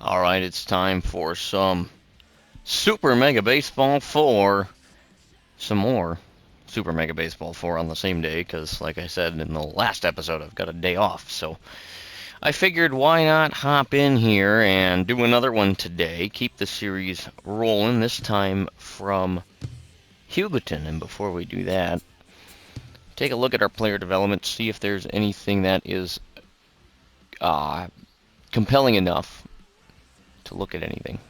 Alright, it's time for some Super Mega Baseball 4. Some more Super Mega Baseball 4 on the same day, because like I said in the last episode, I've got a day off. So I figured why not hop in here and do another one today. Keep the series rolling, this time from Hugoton. And before we do that, take a look at our player development, see if there's anything that is compelling enough to look at anything.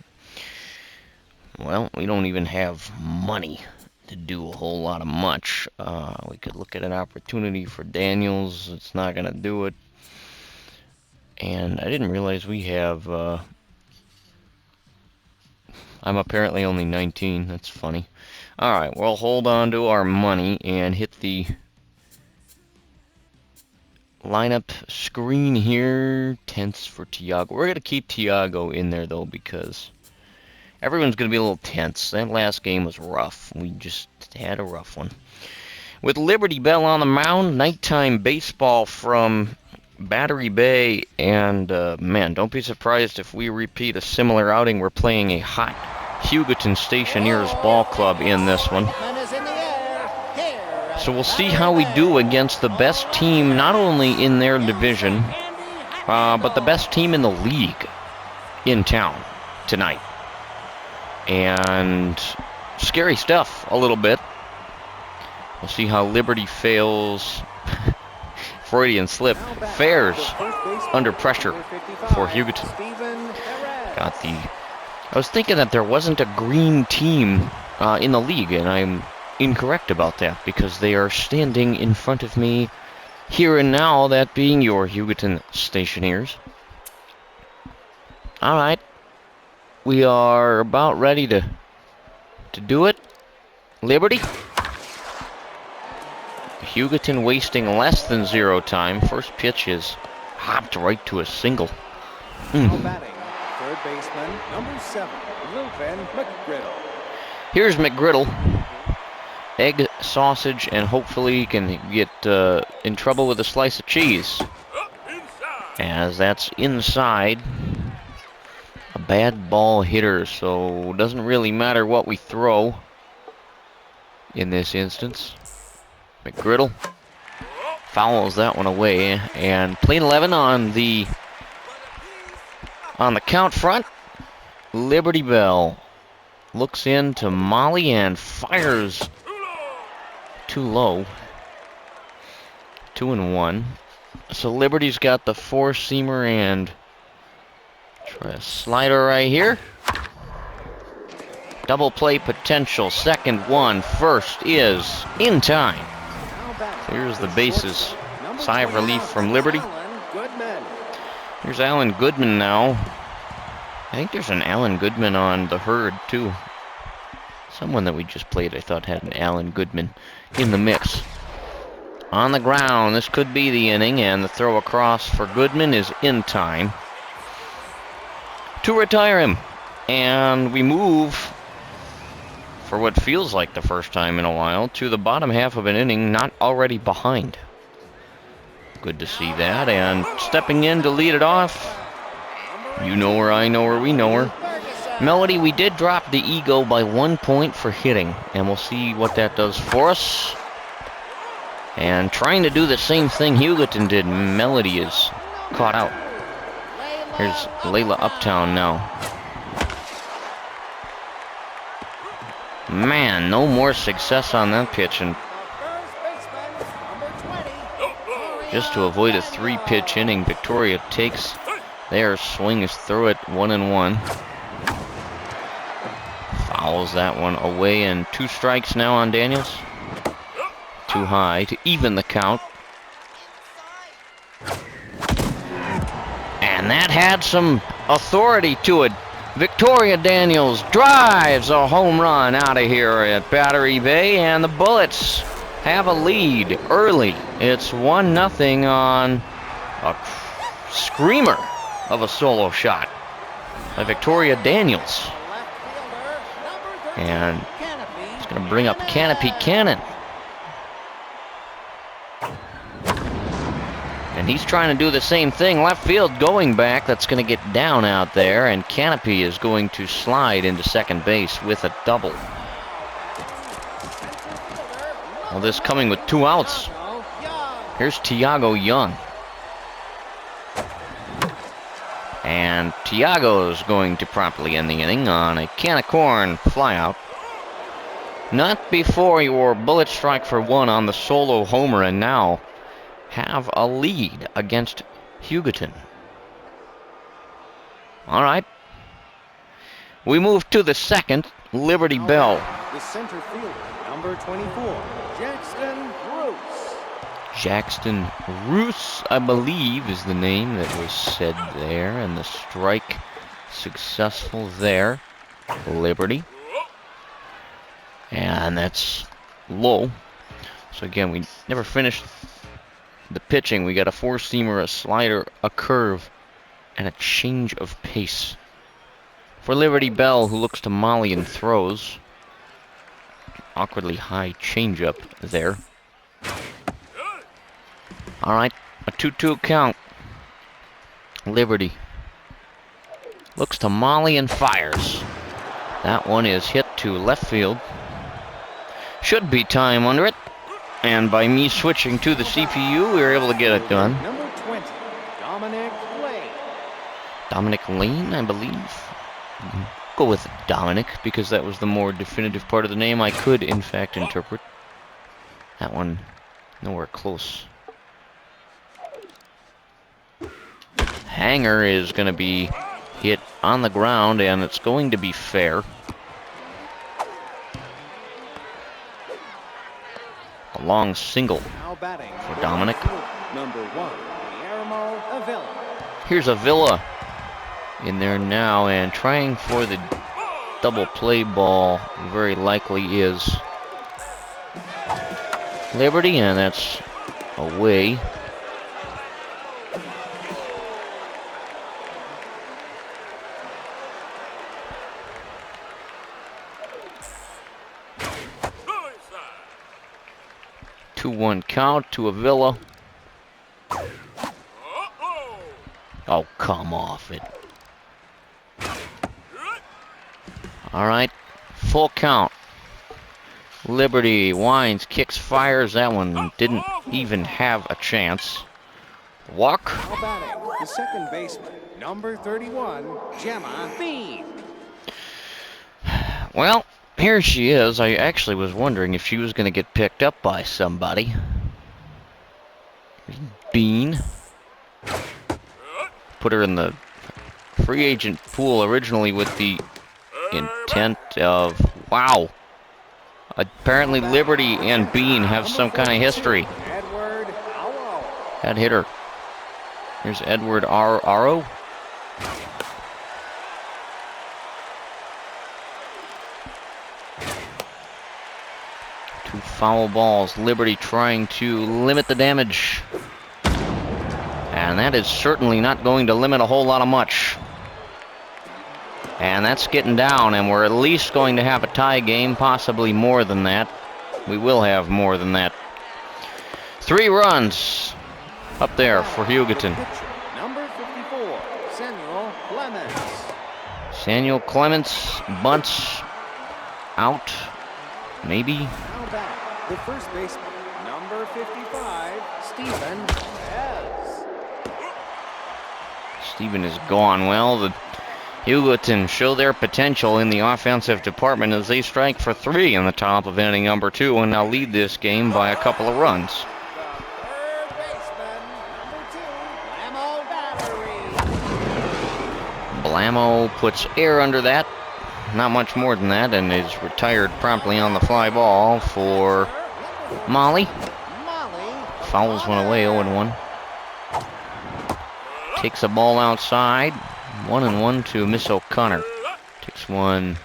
Well, we don't even have money to do a whole lot of much. We could look at an opportunity for Daniels. It's not going to do it. And I didn't realize we have... I'm apparently only 19. That's funny. Alright, we'll hold on to our money and hit the lineup screen here. Tense for Tiago. We're going to keep Tiago in there, though, because everyone's going to be a little tense. That last game was rough. We just had a rough one. With Liberty Bell on the mound, nighttime baseball from Battery Bay. And, man, don't be surprised if we repeat a similar outing. We're playing a hot Hugoton Stationeers ball club in this one. So we'll see how we do against the best team, not only in their division, but the best team in the league in town tonight. And scary stuff a little bit. We'll see how Liberty fails. Freudian slip. Fares under pressure for Hugoton. I was thinking that there wasn't a green team in the league, and I'm incorrect about that, because they are standing in front of me here and now, that being your Hugoton Stationeers. Alright. We are about ready to do it. Liberty. Hugoton wasting less than 0 time. First pitch is hopped right to a single. Batting, third baseman, number 7, Ruben McGriddle. Here's McGriddle. Egg, sausage, and hopefully he can get in trouble with a slice of cheese. As that's inside. A bad ball hitter, so it doesn't really matter what we throw in this instance. McGriddle fouls that one away, and plate 11 on the count front. Liberty Bell looks into Molly and fires too low. 2-1. So Liberty's got the 4-seamer and try a slider right here. Double play potential. Second one. First is in time. Here's the bases. Sigh of relief from Liberty. Here's Alan Goodman now. I think there's an Alan Goodman on the herd, too. Someone that we just played, I thought, had an Alan Goodman in the mix. On the ground, this could be the inning, and the throw across for Goodman is in time to retire him. And we move, for what feels like the first time in a while, to the bottom half of an inning, not already behind. Good to see that. And stepping in to lead it off, you know her, I know her, we know her, Melody. We did drop the ego by 1 point for hitting, and we'll see what that does for us. And trying to do the same thing Hugoton did, Melody is caught out. Here's Layla Uptown now. Man, no more success on that pitch, and just to avoid a 3-pitch inning, Victoria takes their swings through it. 1-1. Fouls that one away, and 2 strikes now on Daniels. Too high to even the count. And that had some authority to it. Victoria Daniels drives a home run out of here at Battery Bay, and the Bullets have a lead early. It's 1-0 on a screamer of a solo shot by Victoria Daniels. And it's going to bring up Canopy Cannon. And he's trying to do the same thing. Left field going back. That's going to get down out there. And Canopy is going to slide into second base with a double. Well, this coming with 2 outs. Here's Tiago Young. And Tiago's going to promptly end the inning on a can of corn flyout. Not before your bullet strike for 1 on the solo homer, and now have a lead against Hugoton. All right. We move to the second. Liberty Bell. The center fielder, number 24, Jackson Roos. Jackson Roos, I believe, is the name that was said there, and the strike successful there. Liberty. And that's low. So again, we never finished the pitching. We got a 4-seamer, a slider, a curve, and a change of pace. For Liberty Bell, who looks to molly and throws. Awkwardly high changeup there. All right, a 2-2 count. Liberty looks to molly and fires. That one is hit to left field. Should be time under it. And by me switching to the CPU, we were able to get it done. Number 20, Dominic Lane. Dominic Lane, I believe. Go with Dominic, because that was the more definitive part of the name I could, in fact, interpret. That one, nowhere close. Hanger is going to be hit on the ground, and it's going to be fair. A long single for Dominic. Number 1, Guillermo Avila. Here's Avila in there now, and trying for the double play ball very likely is Liberty, and that's away. Two-one count to Avila. Oh, come off it. All right, full count. Liberty winds, kicks, fires. That one didn't even have a chance. Walk. Now batting, the second baseman, number 31, Gemma Bean. Well, here she is. I actually was wondering if she was going to get picked up by somebody. Bean. Put her in the free agent pool originally with the intent of, wow. Apparently Liberty and Bean have some kind of history. That hitter. Here's Edward Aro. Two foul balls. Liberty trying to limit the damage. And that is certainly not going to limit a whole lot of much. And that's getting down, and we're at least going to have a tie game, possibly more than that. We will have more than that. 3 runs up there for Hugoton. Number 54, Samuel Clemens. Samuel Clemens bunts out, maybe. Now back, the first baseman, number 55, Stephen Perez. Stephen is gone. Well, the Hugoton show their potential in the offensive department as they strike for 3 in the top of inning number 2 and now lead this game by a couple of runs. Third baseman, number 2, Blamo puts air under that. Not much more than that, and is retired promptly on the fly ball for Molly. Fouls one away, 0-1. Takes a ball outside. 1-1 to Miss O'Connor. Takes one.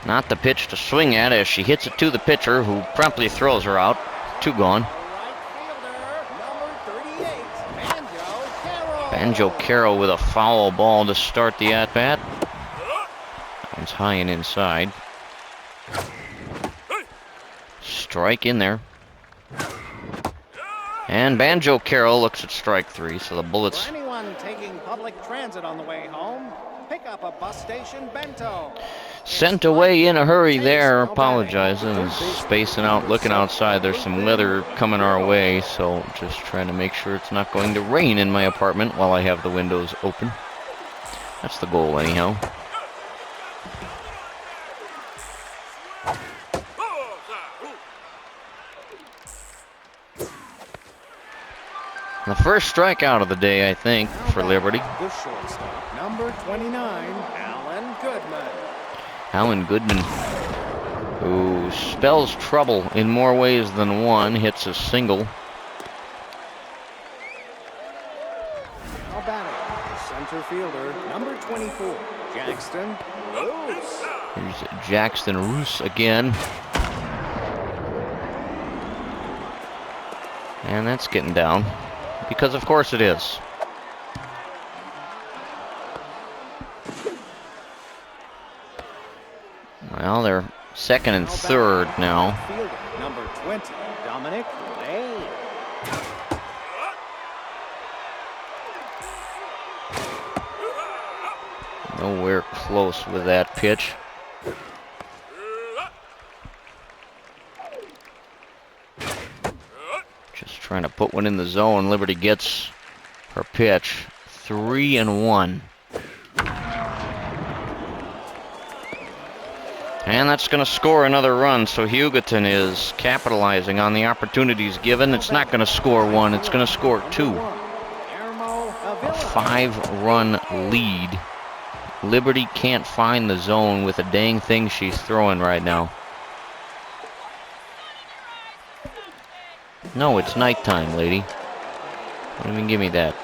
Not the pitch to swing at as she hits it to the pitcher, who promptly throws her out. 2 gone. Banjo Caro with a foul ball to start the at-bat. That one's high and inside. Strike in there. And Banjo Carroll looks at strike 3, so the Bullets. For anyone taking public transit on the way home, pick up a bus station bento. Sent away in a hurry there, apologizing, spacing out, looking outside. There's some weather coming our way, so just trying to make sure it's not going to rain in my apartment while I have the windows open. That's the goal anyhow. The first strikeout of the day, I think, for Liberty. The shortstop, number 29, Alan Goodman. Alan Goodman, who spells trouble in more ways than one, hits a single. Now batting, the center fielder, number 24, Jackson Woes. Here's Jackson Roos again. And that's getting down, because of course it is. Well, they're second and third now. Number 20, Dominic Lane. Nowhere close with that pitch. Just trying to put one in the zone. Liberty gets her pitch. 3-1. And that's going to score another run, so Hugoton is capitalizing on the opportunities given. It's not going to score one, it's going to score 2. A 5-run lead. Liberty can't find the zone with a dang thing she's throwing right now. No, it's nighttime, lady. Don't even give me that.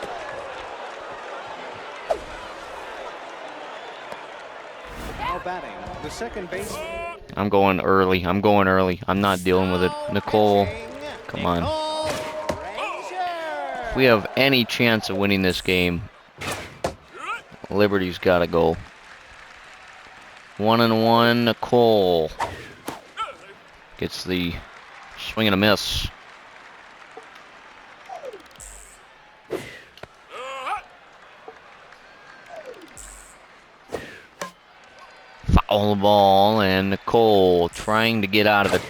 Now batting, the second base. I'm going early. I'm not dealing with it. Nicole, come on. If we have any chance of winning this game, Liberty's got to go. 1-1, Nicole. Gets the swing and a miss. Foul ball, and Nicole trying to get out of it.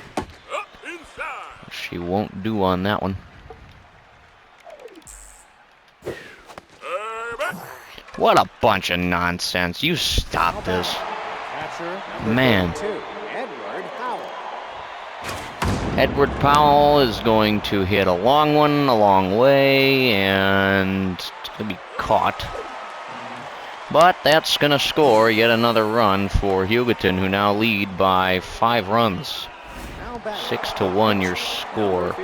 She won't do on that one. What a bunch of nonsense. You stop this. Man. Edward Powell is going to hit a long one a long way, and it's going to be caught. But that's going to score yet another run for Hugoton, who now lead by 5 runs. 6-1 your score.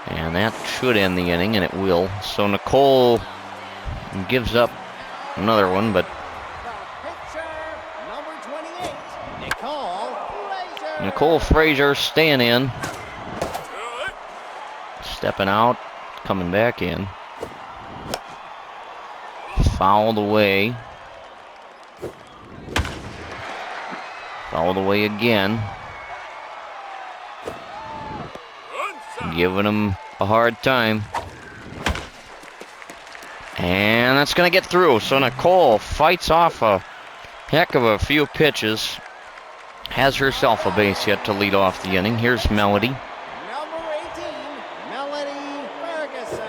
And that should end the inning, and it will. So Nicole gives up another one, but Nicole Frazier staying in. Stepping out, coming back in. Fouled away. Fouled away again. Giving him a hard time. And that's going to get through. So Nicole fights off a heck of a few pitches. Has herself a base hit to lead off the inning. Here's Melody. Number 18, Melody Ferguson.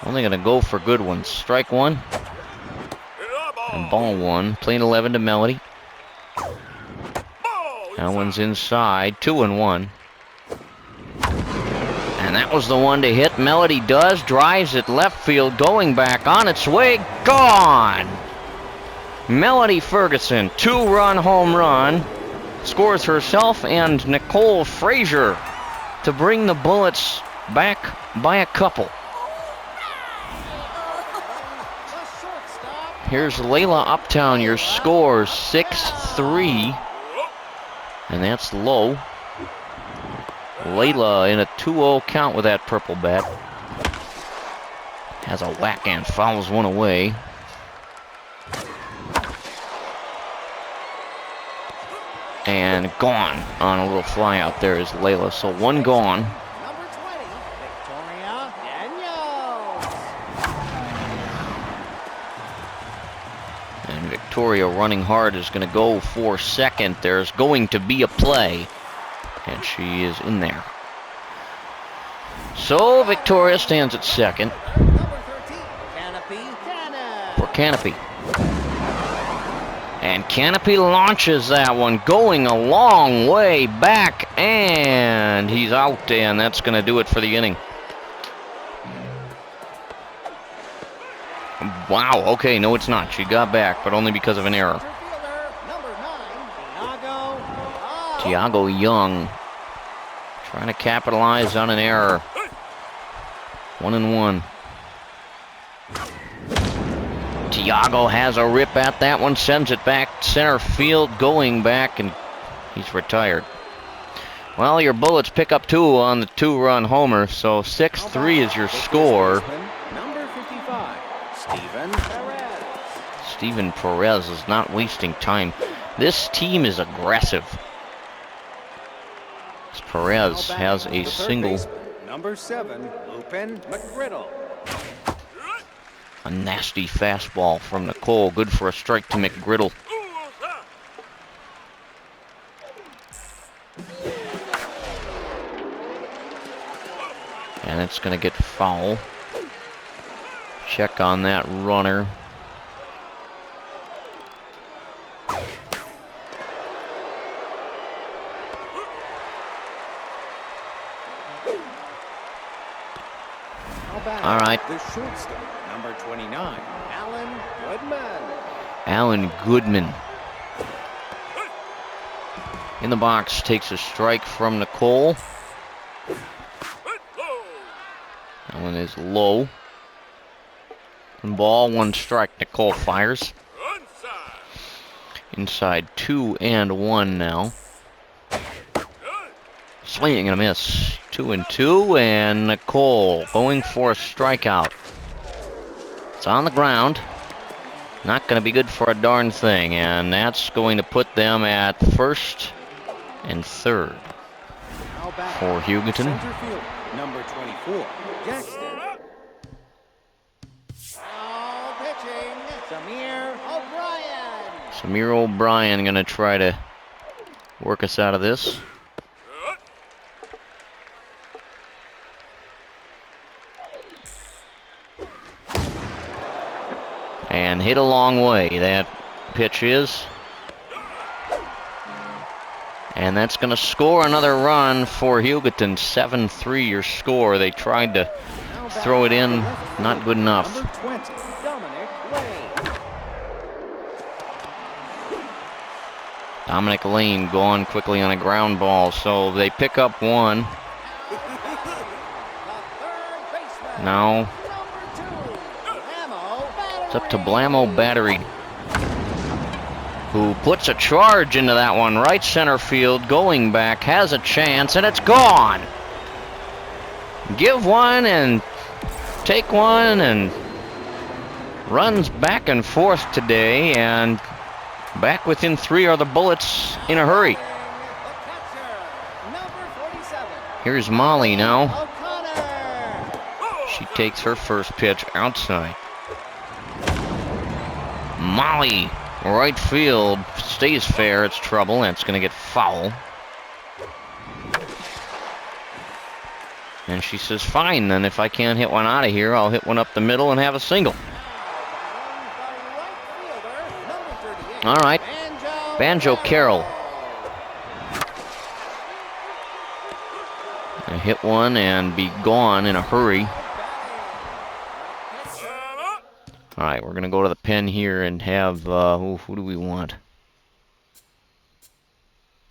Only going to go for good ones. Strike 1. And ball 1. Playing 11 to Melody. That one's inside. 2-1. And that was the one to hit. Melody does. Drives it left field. Going back on its way. Gone! Melody Ferguson. 2-run home run. Scores herself and Nicole Frazier to bring the Bullets back by a couple. Here's Layla Uptown. Your score 6-3. And that's low. Layla in a 2-0 count with that purple bat. Has a whack and fouls one And gone on a little fly out there is Layla. So one gone. Number 20, Victoria Daniels. And Victoria running hard is going to go for second. There's going to be a play. And she is in there. So Victoria stands at second. Number 13, Canopy Cannon. For Canopy. And Canopy launches that one, going a long way back, and he's out, and that's going to do it for the inning. Wow, okay, no it's not. She got back, but only because of an error. Number 9, Tiago Young trying to capitalize on an error. 1-1. Tiago has a rip at that one, sends it back center field, going back, and he's retired. Well, your Bullets pick up 2 on the 2-run homer, so 6-3 is your score. Number 55, Steven Perez. Steven Perez is not wasting time. This team is aggressive. Perez has a single. Number 7, Lupin McGriddle. A nasty fastball from Nicole. Good for a strike to McGriddle. And it's going to get foul. Check on that runner. All right. The shortstop, number 29, Alan Goodman. Alan Goodman. In the box, takes a strike from Nicole. Alan is low. 1 ball, 1 strike. Nicole fires. Inside 2-1 now. Swing and a miss. 2-2, and Nicole going for a strikeout. It's on the ground. Not going to be good for a darn thing, and that's going to put them at first and third for Hugoton. Center field, number 24, Jackson. Now pitching, Samir O'Brien. Samir O'Brien going to try to work us out of this. And hit a long way, that pitch is. And that's going to score another run for Hugoton. 7-3 your score. They tried to throw it in, not good enough. Number 20, Dominic Lane. Dominic Lane gone quickly on a ground ball, so they pick up 1. Now it's up to Blamo Battery, who puts a charge into that one. Right center field, going back, has a chance, and it's gone. Give one and take one, and runs back and forth today, and back within 3 are the Bullets in a hurry. Here's Molly now. She takes her first pitch outside. Molly, right field, stays fair. It's trouble, and it's going to get foul. And she says, fine, then if I can't hit one out of here, I'll hit one up the middle and have a single. All right, Banjo Carroll. Hit one and be gone in a hurry. All right, we're going to go to the pen here and have, who do we want?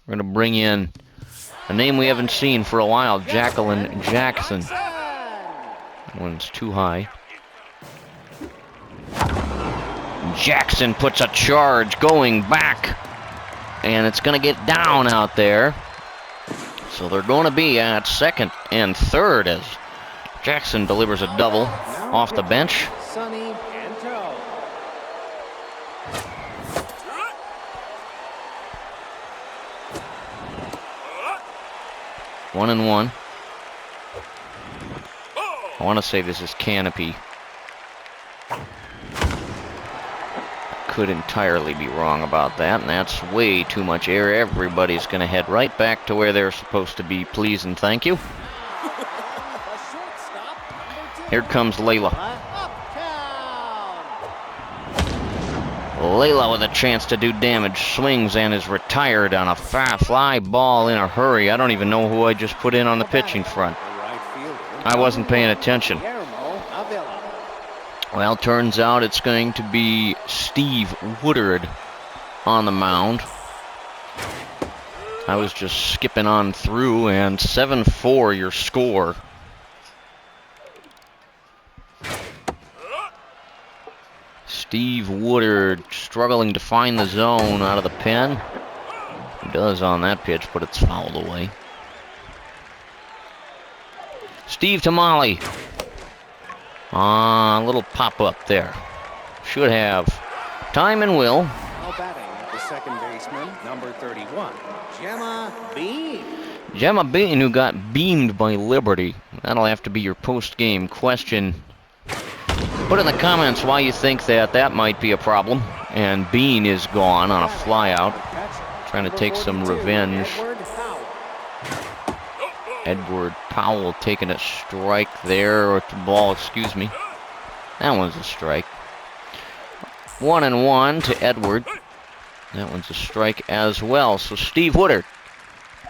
We're going to bring in a name we haven't seen for a while, Jacqueline Jackson. That one's too high. Jackson puts a charge going back, and it's going to get down out there. So they're going to be at second and third as Jackson delivers a double off the bench. Sonny Anto. 1-1. I want to say this is Canopy. Could entirely be wrong about that, and that's way too much air. Everybody's going to head right back to where they're supposed to be, please and thank you. Here comes Layla. Layla with a chance to do damage, swings and is retired on a fly ball in a hurry. I don't even know who I just put in on the pitching front. I wasn't paying attention. Well, turns out it's going to be Steve Woodard on the mound. I was just skipping on through, and 7-4 your score. Steve Woodard struggling to find the zone out of the pen. He does on that pitch, but it's fouled away. Steve Tamale. A little pop-up there. Should have time and will. Now batting, the second baseman, number 31, Gemma Bean. Gemma Bean, who got beamed by Liberty. That'll have to be your post-game question. Put in the comments why you think that might be a problem. And Bean is gone on a flyout, trying to take some revenge. Edward Powell taking a strike there, or the ball, excuse me. That one's a strike. 1-1 to Edward. That one's a strike as well. So Steve Woodard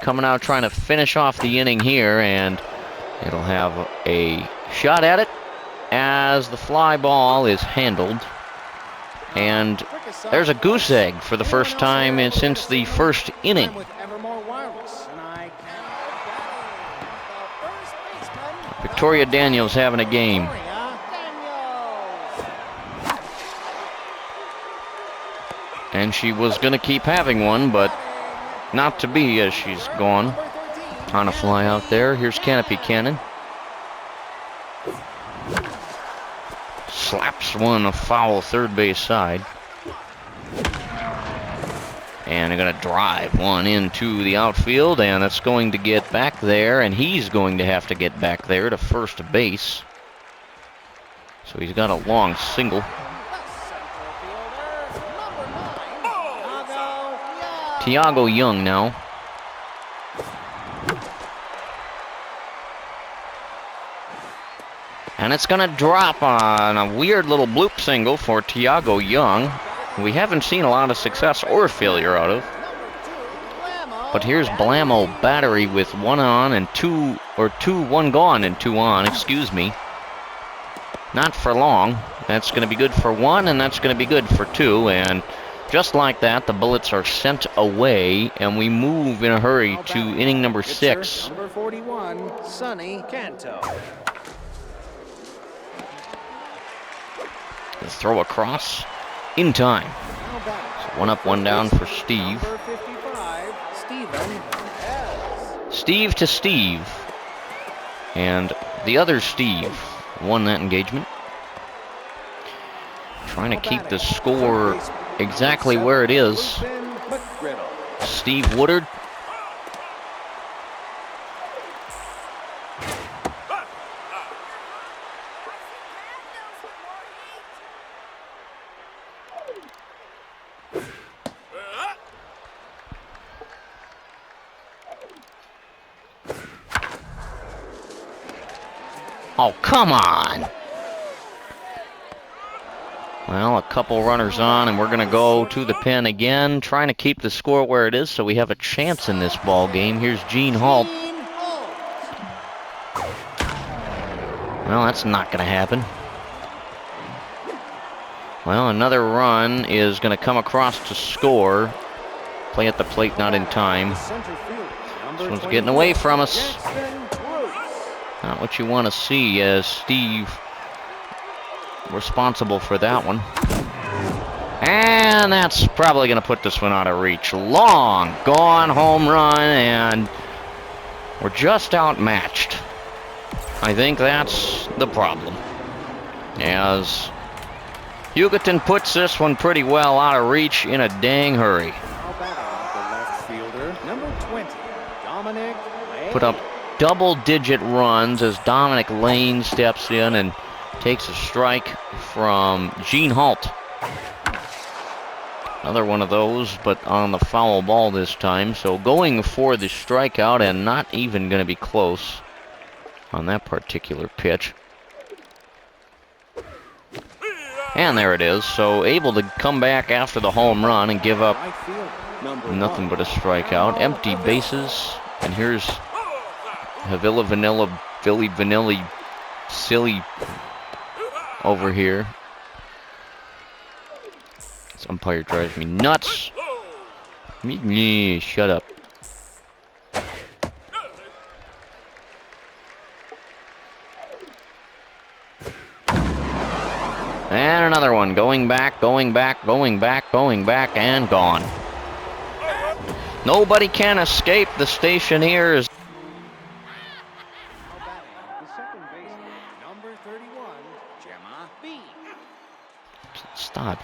coming out trying to finish off the inning here, and it'll have a shot at it as the fly ball is handled. And there's a goose egg for the first time since the first inning. Victoria Daniels having a game. And she was going to keep having one, but not to be, as she's gone on a fly out there. Here's Canopy Cannon. Slaps one a foul third base side. And they're going to drive one into the outfield, and that's going to get back there, and he's going to have to get back there to first base. So he's got a long single. Tiago Young now. And it's going to drop on a weird little bloop single for Tiago Young. We haven't seen a lot of success or failure out of. But here's Blammo Battery with one gone and two on, excuse me. Not for long. That's going to be good for one, and that's going to be good for two. And just like that, the Bullets are sent away, and we move in a hurry to inning number 6. Number 41, Sonny Canto. The throw across in time. So 1 up, 1 down for Steve. Number 55, Stephen S. Steve to Steve. And the other Steve won that engagement. Trying to keep the score exactly where it is. Steve Woodard. Oh, come on. Well, a couple runners on, and we're going to go to the pen again, trying to keep the score where it is so we have a chance in this ball game. Here's Gene Halt. Well, that's not going to happen. Well, another run is going to come across to score. Play at the plate, not in time. This one's getting away from us. Not what you want to see as Steve responsible for that one. And that's probably going to put this one out of reach. Long gone home run, and we're just outmatched. I think that's the problem. As Hugoton puts this one pretty well out of reach in a dang hurry. How about the left fielder, number 20, Dominic May. Put up double-digit runs as Dominic Lane steps in and takes a strike from Gene Halt. Another one of those, but on the foul ball this time. So going for the strikeout and not even going to be close on that particular pitch. And there it is. So able to come back after the home run and give up nothing but a strikeout. Empty bases. And here's Havila Vanilla, Philly Vanilli, silly over here. This umpire drives me nuts. Shut up. And another one. Going back, going back, going back, going back, and gone. Nobody can escape the Stationeers. Stop.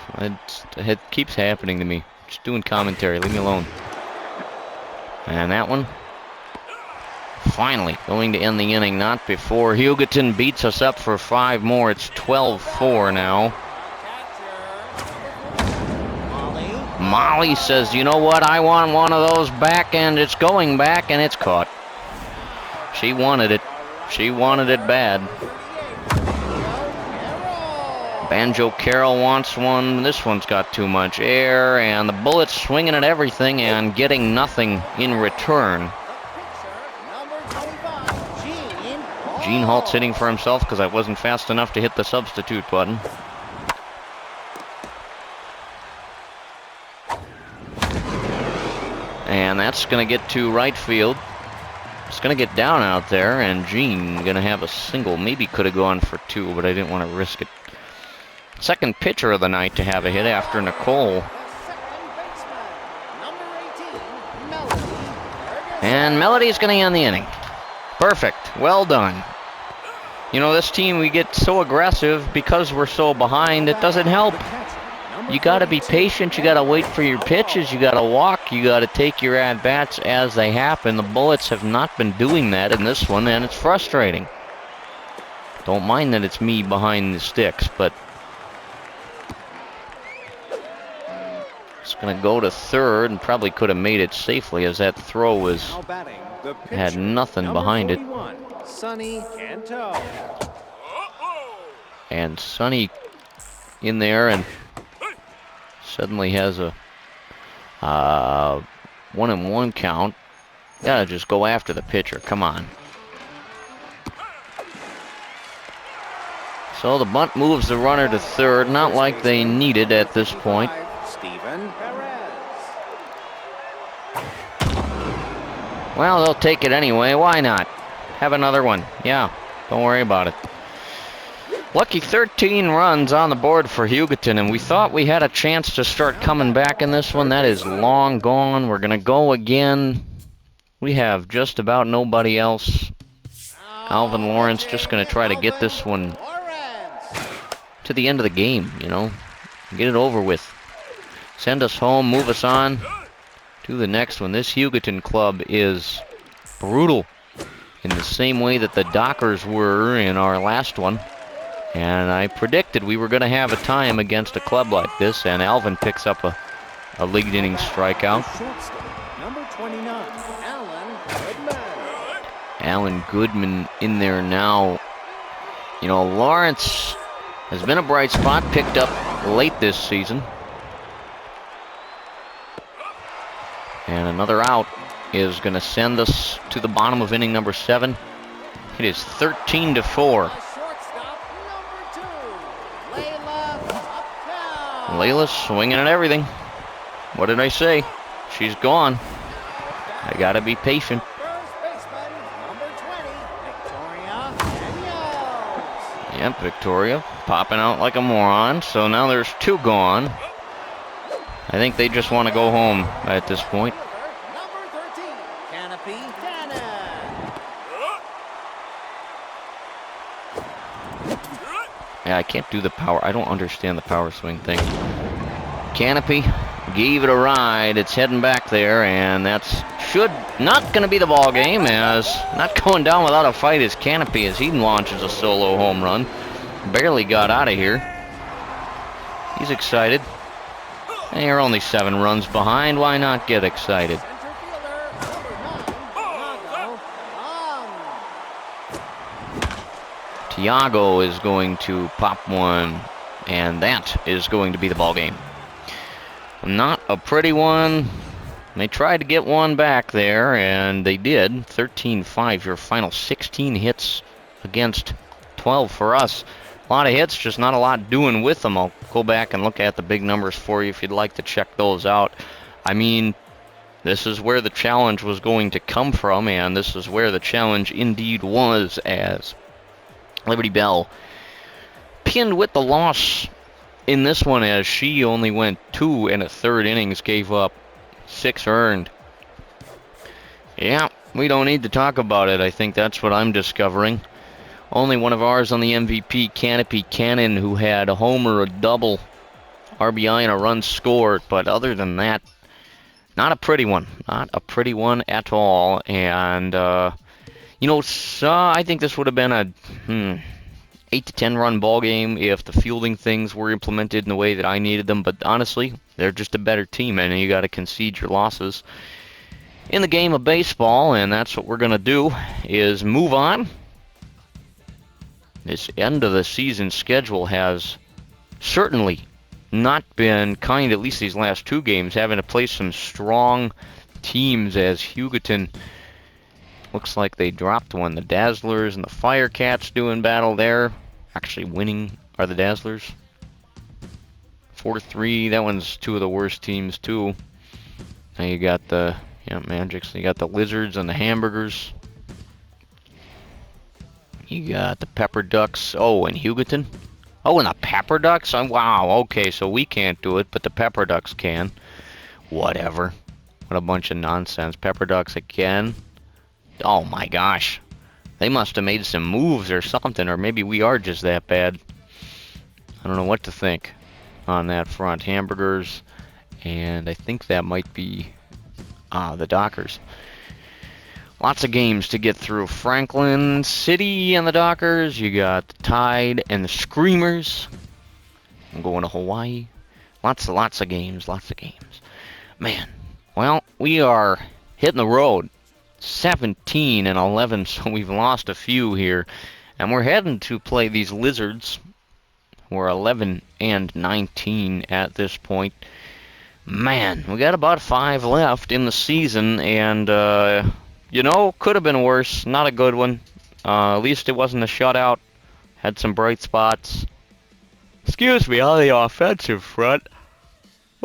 It keeps happening to me. Just doing commentary. Leave me alone. And that one. Finally going to end the inning. Not before Hugoton beats us up for 5 more. It's 12-4 now. Molly says, you know what? I want one of those back, and it's going back, and it's caught. She wanted it. She wanted it bad. Banjo Carroll wants one. This one's got too much air, and the Bullets swinging at everything and getting nothing in return. Gene Halt's hitting for himself because I wasn't fast enough to hit the substitute button. And that's going to get to right field. It's going to get down out there, and Gene going to have a single. Maybe could have gone for 2, but I didn't want to risk it. Second pitcher of the night to have a hit after Nicole. And Melody's going to end the inning. Perfect. Well done. You know, this team, we get so aggressive because we're so behind. It doesn't help. You got to be patient. You got to wait for your pitches. You got to walk. You got to take your at-bats as they happen. The Bullets have not been doing that in this one, and it's frustrating. Don't mind that it's me behind the sticks, but it's going to go to third, and probably could have made it safely as that throw was had nothing behind it. And Sonny in there, and suddenly has a 1-1 count. Gotta just go after the pitcher. Come on. So the bunt moves the runner to third. Not like they need it at this point. Well, they'll take it anyway. Why not? Have another one. Yeah, don't worry about it. Lucky 13 runs on the board for Hugoton, and we thought we had a chance to start coming back in this one. That is long gone. We're going to go again. We have just about nobody else. Alvin Lawrence just going to try to get this one to the end of the game, you know. Get it over with. Send us home, move us on to the next one. This Hugoton club is brutal in the same way that the Dockers were in our last one. And I predicted we were going to have a time against a club like this, and Alvin picks up a league inning strikeout. Number 29, Alan Goodman. Alan Goodman in there now. You know, Lawrence has been a bright spot, picked up late this season. And another out is going to send us to the bottom of inning number 7. It is 13-4. Layla's swinging at everything. What did I say? She's gone. I gotta be patient. Yep, Victoria popping out like a moron. So now there's 2 gone. I think they just want to go home at this point. Yeah, I can't do the power. I don't understand the power swing thing. Canopy gave it a ride. It's heading back there, and that's not going to be the ball game, as not going down without a fight is Canopy as he launches a solo home run. Barely got out of here. He's excited. And you're only 7 runs behind. Why not get excited? Tiago is going to pop one, and that is going to be the ball game. Not a pretty one. They tried to get one back there, and they did. 13-5, your final 16 hits against 12 for us. A lot of hits, just not a lot doing with them. I'll go back and look at the big numbers for you if you'd like to check those out. I mean, this is where the challenge was going to come from, and this is where the challenge indeed was, as Liberty Bell pinned with the loss in this one, as she only went 2 1/3 innings, gave up 6 earned. Yeah, we don't need to talk about it. I think that's what I'm discovering. Only one of ours on the MVP, Canopy Cannon, who had a homer, a double, RBI, and a run scored. But other than that, not a pretty one. Not a pretty one at all. And, I think this would have been a 8 to 10 run ball game if the fielding things were implemented in the way that I needed them. But honestly, they're just a better team, and you got to concede your losses in the game of baseball. And that's what we're going to do, is move on. This end of the season schedule has certainly not been kind, at least these last 2 games, having to play some strong teams, as Hugoton looks like they dropped one. The Dazzlers and the Firecats doing battle there. Actually winning are the Dazzlers. 4-3, that one's 2 of the worst teams too. Now you got the Magics, you got the Lizards and the Hamburgers. You got the Pepper Ducks. Oh, and Hugoton. Oh, and the Pepper Ducks? Wow, okay, so we can't do it, but the Pepper Ducks can. Whatever. What a bunch of nonsense. Pepper Ducks again. Oh my gosh. They must have made some moves or something, or maybe we are just that bad. I don't know what to think on that front. Hamburgers, and I think that might be the Dockers. Lots of games to get through. Franklin City and the Dockers. You got the Tide and the Screamers. I'm going to Hawaii. Lots of games. Man, well, we are hitting the road. 17-11, so we've lost a few here. And we're heading to play these Lizards. We're 11-19 at this point. Man, we got about 5 left in the season, and could have been worse. Not a good one. At least it wasn't a shutout. Had some bright spots. Excuse me, on the offensive front.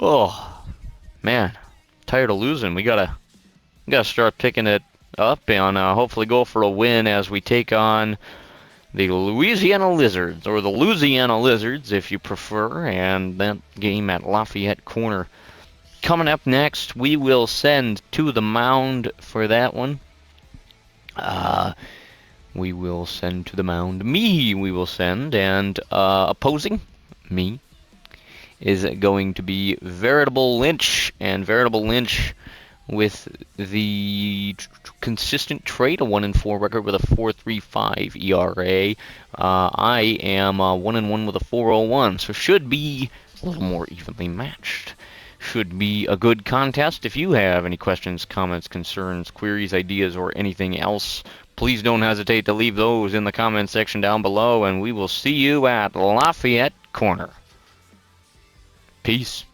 Oh, man. Tired of losing. We gotta start picking it up and hopefully go for a win as we take on the Louisiana Lizards, or the Louisiana Lizards if you prefer, and that game at Lafayette Corner. Coming up next, we will send to the mound for that one. We will send to the mound. And opposing me is going to be Veritable Lynch. And Veritable Lynch with the consistent trade, a 1-4 record with a 4.35 ERA. I am 1-1 with a 4.01, so should be a little more evenly matched. Should be a good contest. If you have any questions, comments, concerns, queries, ideas, or anything else, please don't hesitate to leave those in the comment section down below, and we will see you at Lafayette Corner. Peace.